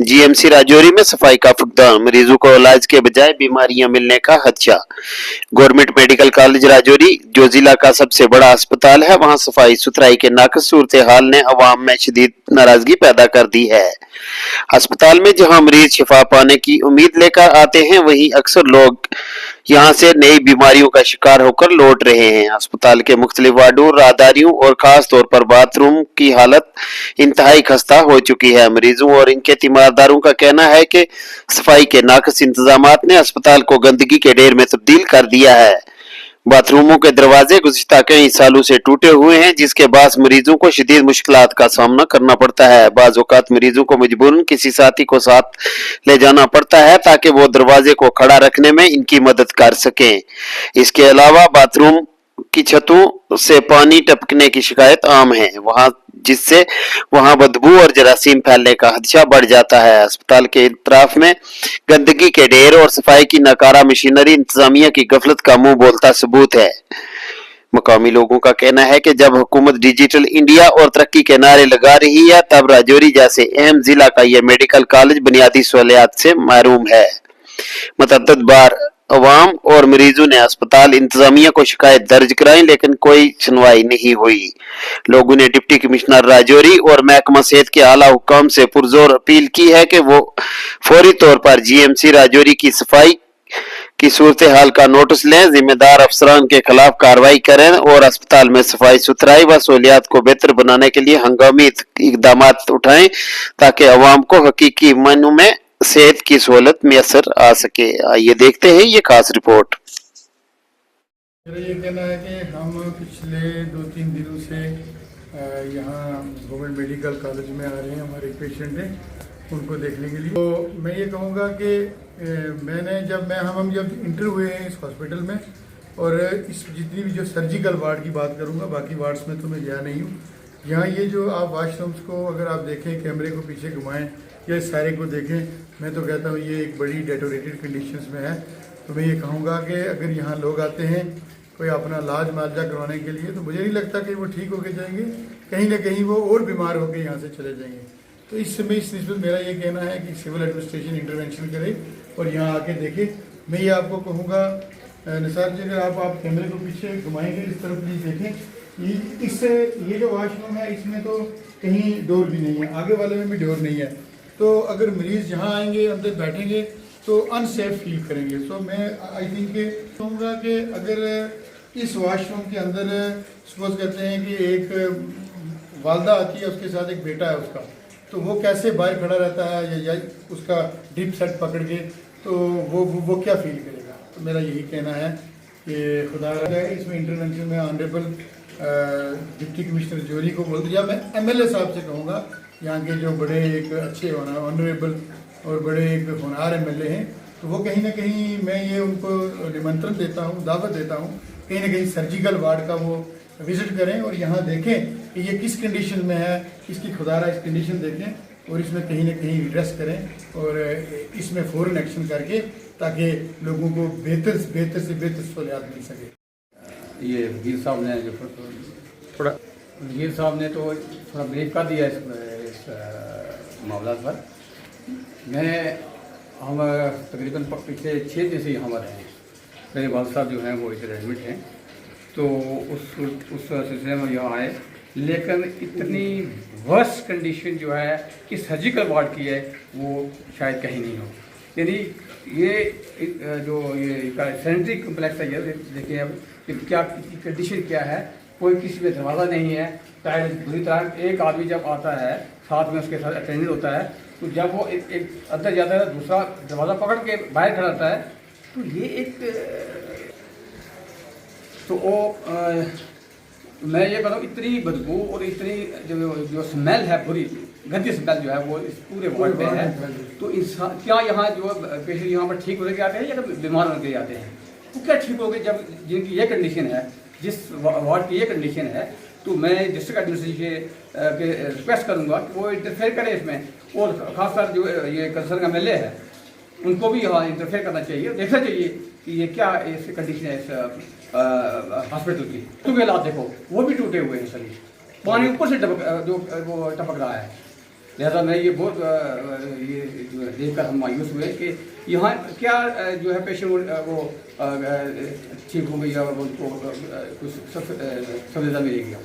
GMC Rajouri में सफाई का फुकदान, मरीजों को इलाज के बजाय बीमारियां मिलने का खदशा। गवर्नमेंट मेडिकल कॉलेज राजौरी, जो जिला का सबसे बड़ा अस्पताल है, वहां सफाई सुथराई के नाकस सूरत हाल ने अवाम में शदीद नाराजगी पैदा कर दी है। अस्पताल में जहां मरीज शिफा पाने की उम्मीद लेकर आते हैं, वहीं अक्सर लोग यहां से नई बीमारियों का शिकार होकर लौट रहे हैं। अस्पताल के मुख्तलिफ वार्डों, राहदारियों और खास तौर पर बाथरूम की हालत इंतहाई खस्ता हो चुकी है। मरीजों और इनके तीमारदारों का कहना है कि सफाई के नाकस इंतजामात ने अस्पताल को गंदगी के ढेर में तब्दील कर दिया है। बाथरूमों के दरवाजे गुज़िश्ता कई सालों से टूटे हुए हैं, जिसके बाद मरीजों को शदीद मुश्किलात का सामना करना पड़ता है। बाज़ औक़ात मरीजों को मजबूरन किसी साथी को साथ ले जाना पड़ता है ताकि वो दरवाजे को खड़ा रखने में इनकी मदद कर सकें। इसके अलावा बाथरूम की छतों से पानी टपकने की शिकायत आम है, जिससे वहां बदबू और जरासीम फैलने का खदशा बढ़ जाता है। अस्पताल के इतराफ में गंदगी के ढेर और सफाई की नाकारा मशीनरी इंतजामिया की गफलत का मुंह बोलता सबूत है। मकामी लोगों का कहना है कि जब हुकूमत डिजिटल इंडिया और तरक्की के नारे लगा रही है, तब राजौरी जैसे अहम जिला का यह मेडिकल कॉलेज बुनियादी सहूलियात से महरूम है। मुतअद्दिद बार अवाम और मरीजों ने अस्पताल इंतजामिया को शिकायत दर्ज कराई, लेकिन कोई सुनवाई नहीं हुई। लोगों ने डिप्टी कमिश्नर राजौरी और महकमा सेहत के आला हुकाम से पुरजोर अपील की है कि वो फौरी तौर पर जीएमसी राजौरी की सफाई की सूरत हाल का नोटिस लें, जिम्मेदार अफसरान के खिलाफ कार्रवाई करें और अस्पताल में सफाई सुथराई व सहूलियात को बेहतर बनाने के लिए हंगामी इकदाम उठाएं, ताकि अवाम को हकीकी मायनों में सेहत की सहूलत मैसर आ सके। आइए देखते हैं ये खास रिपोर्ट। मेरा ये कहना है कि हम पिछले 2-3 दिनों से यहाँ गवर्नमेंट मेडिकल कॉलेज में आ रहे हैं। हमारे पेशेंट हैं, उनको देखने के लिए। तो मैं ये कहूँगा कि हम जब इंटर हुए हैं इस हॉस्पिटल में, और इस जितनी भी जो सर्जिकल वार्ड की बात करूँगा, बाकी वार्ड्स में तो मैं गया नहीं हूँ। यहाँ ये जो आप वाशरूम्स को अगर आप देखें, कैमरे को पीछे घुमाएं या इस सारे को देखें, मैं तो कहता हूँ ये एक बड़ी डेटोरेटेड कंडीशंस में है। तो मैं ये कहूँगा कि अगर यहाँ लोग आते हैं कोई अपना इलाज मुआवजा करवाने के लिए, तो मुझे नहीं लगता कि वो ठीक होके जाएंगे, कहीं ना कहीं वो और बीमार होकर यहाँ से चले जाएंगे। तो इस समय इस निस्बत मेरा ये कहना है कि सिविल एडमिनिस्ट्रेशन इंटरवेंशन करे और यहाँ आके देखे। मैं ये आपको कहूँगा निसार जी, अगर आप कैमरे को पीछे घुमाएंगे, इस तरफ प्लीज देखें। ये जो वाशरूम है, इसमें तो कहीं डोर भी नहीं है, आगे वाले में भी डोर नहीं है। तो अगर मरीज यहाँ आएंगे, अंदर बैठेंगे तो अनसेफ फील करेंगे। सो मैं आई थिंक कहूँगा कि अगर इस वाशरूम के अंदर सपोज करते हैं कि एक वालदा आती है, उसके साथ एक बेटा है उसका, तो वो कैसे बाहर खड़ा रहता है या उसका डीप सेट पकड़ के, तो वो क्या फील करेगा। तो मेरा यही कहना है कि खुदा इसमें इंटरवेंशन में ऑनरेबल डिप्टी कमिश्नर जोरी को बोल दिया। मैं एमएलए साहब से कहूँगा, यहाँ के जो बड़े एक अच्छे ऑनरेबल और बड़े एक होनहार एमएलए हैं, तो वो कहीं ना कहीं मैं ये उनको निमंत्रण देता हूँ, दावत देता हूँ, कहीं ना कहीं सर्जिकल वार्ड का वो विजिट करें और यहाँ देखें कि ये किस कंडीशन में है, इसकी खुदारा इस कंडीशन देखें और इसमें कहीं ना कहीं रिड्रेस करें और इसमें फ़ौरन एक्शन करके, ताकि लोगों को बेहतर से बेहतर सहूलियात मिल सके। ये वकील साहब ने जो थोड़ा ब्रीफ कर दिया इस मामला पर। हम तकरीबन पिछले 6 दिन से यहाँ पर हैं। मेरे वाल साहब जो हैं वो इधर एडमिट हैं, तो उस सिलसिले में यहाँ आए, लेकिन इतनी वर्स्ट कंडीशन जो है कि सर्जिकल वार्ड की है वो शायद कहीं नहीं हो। यानी ये जो ये सैनिटरी कम्प्लेक्स है, ये देखिए अब क्या कंडीशन क्या है। कोई किसी में दरवाज़ा नहीं है, टाइल बुरी तरह। एक आदमी जब आता है, साथ में उसके साथ अटेंडेंट होता है, तो जब वो एक अंदर जाता है, दूसरा दरवाज़ा पकड़ के बाहर खड़ा रहता है, तो ये एक तो वो मैं ये बताऊँ, इतनी बदबू और इतनी जो स्मेल है, पूरी गंदी स्मेल जो है वो इस पूरे वार्ड में है। तो इंसान क्या यहाँ जो पेशेंट यहाँ पर ठीक होकर आते हैं या बीमार होकर आते हैं, वो क्या ठीक हो गए जब जिनकी ये कंडीशन है, जिस वार्ड की ये कंडीशन है। तो मैं डिस्ट्रिक्ट एडमिनिस्ट्रेशन के रिक्वेस्ट करूँगा कि वो इंटरफेयर करे इसमें, और खासकर जो ये कंसर्न एमएलए है उनको भी यहाँ इंटरफेयर करना चाहिए, देखना चाहिए कि ये क्या इस कंडीशन है इस हॉस्पिटल की। तो हालात देखो, वो भी टूटे हुए हैं सभी, पानी ऊपर से टपक रहा है। लिहाजा मैं ये बहुत ये जो है देखकर हम मायूस हुए कि यहाँ क्या जो है पेशेंट वो ठीक हो गई या उनको कुछ सुविधा मिलेगी।